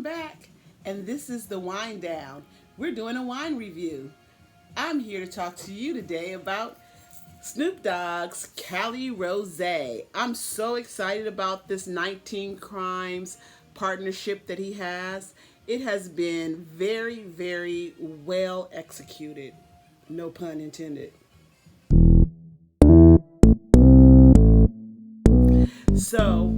back, and this is the Wind Down. We're doing a wine review. I'm here to talk to you today about Snoop Dogg's Cali Rosé. I'm so excited about this 19 Crimes partnership that he has. It has been very, very well executed. No pun intended. So,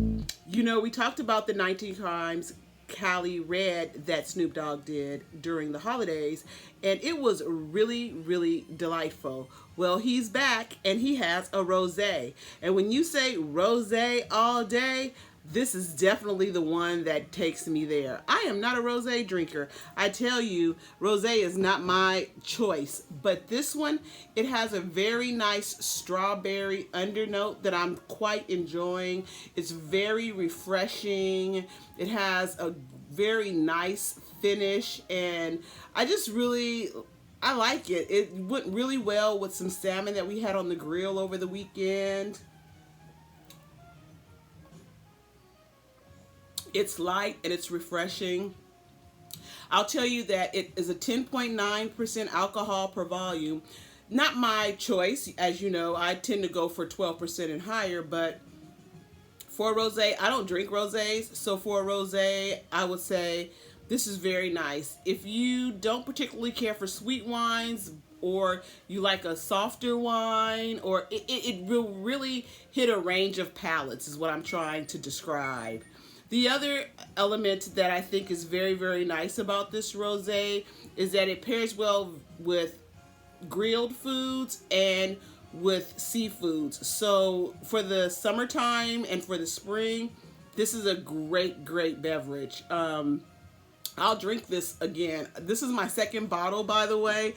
we talked about the 19 Crimes Cali Red that Snoop Dogg did during the holidays, and it was really, really delightful. Well, he's back and he has a rosé. And when you say rosé all day, this is definitely the one that takes me there. I am not a rosé drinker. I tell you, rosé is not my choice. But this one, it has a very nice strawberry undernote that I'm quite enjoying. It's very refreshing. It has a very nice finish, and I like it. It went really well with some salmon that we had on the grill over the weekend. It's light and it's refreshing. I'll tell you that it is a 10.9% alcohol per volume. Not my choice. As you know, I tend to go for 12% and higher, but for a rosé, I don't drink rosés. So for a rosé, I would say this is very nice. If you don't particularly care for sweet wines, or you like a softer wine, or it will really hit a range of palates is what I'm trying to describe. The other element that I think is very, very nice about this rosé is that it pairs well with grilled foods and with seafoods. So for the summertime and for the spring, this is a great, great beverage. I'll drink this again. This is my second bottle, by the way.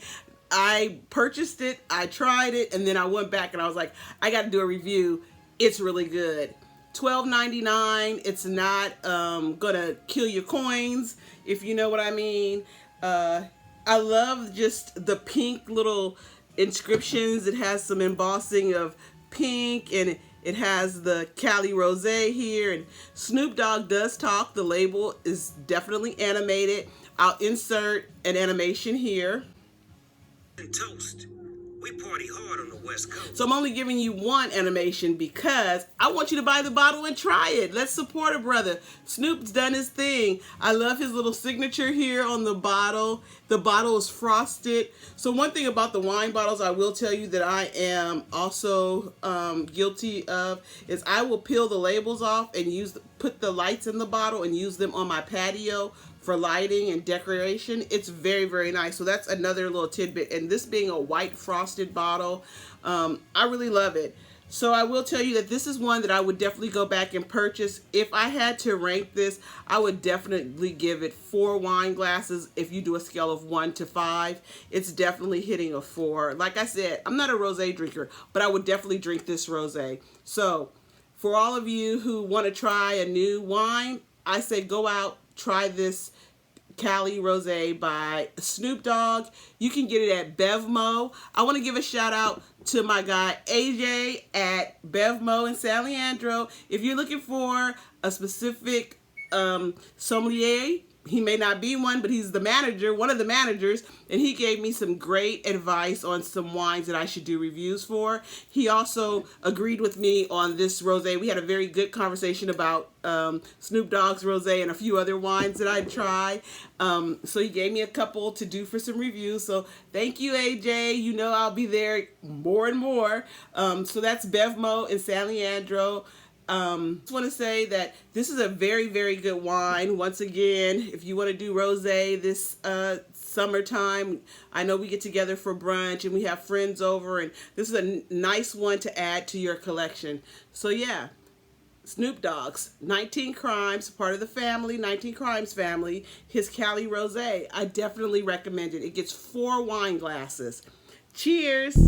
I purchased it, I tried it, and then I went back and I was like, I got to do a review. It's really good. $12.99. It's not gonna kill your coins, if you know what I mean. I love just the pink little inscriptions. It has some embossing of pink, and it has the Cali Rosé here. And Snoop Dogg does talk. The label is definitely animated. I'll insert an animation here. Toast. We party hard on the West Coast. So I'm only giving you one animation because I want you to buy the bottle and try it. Let's support a brother. Snoop's done his thing. I love his little signature here on the bottle. The bottle is frosted. So one thing about the wine bottles I will tell you that I am also guilty of is I will peel the labels off and put the lights in the bottle and use them on my patio for lighting and decoration. It's very, very nice. So that's another little tidbit. And this being a white frosted bottle, I really love it. So I will tell you that this is one that I would definitely go back and purchase. If I had to rank this, I would definitely give it 4 wine glasses. If you do a scale of 1 to 5, it's definitely hitting a 4. Like I said, I'm not a rosé drinker, but I would definitely drink this rosé. So for all of you who want to try a new wine, I say go out, try this Cali Rosé by Snoop Dogg. You can get it at Bev Mo. I want to give a shout out to my guy AJay at Bev Mo in San Leandro. If you're looking for a specific sommelier, he may not be one, but he's the manager, one of the managers, and he gave me some great advice on some wines that I should do reviews for. He also agreed with me on this rosé. We had a very good conversation about Snoop Dogg's rosé and a few other wines that I'd try. So he gave me a couple to do for some reviews. So thank you, AJay. You know I'll be there more and more. So that's Bev Mo in San Leandro. Just want to say that this is a very, very good wine. Once again, if you want to do rosé this summertime, I know we get together for brunch and we have friends over, and this is a nice one to add to your collection. So yeah, Snoop Dogg's 19 Crimes, part of the family, 19 Crimes family, his Cali Rosé. I definitely recommend it. It gets 4 wine glasses. Cheers!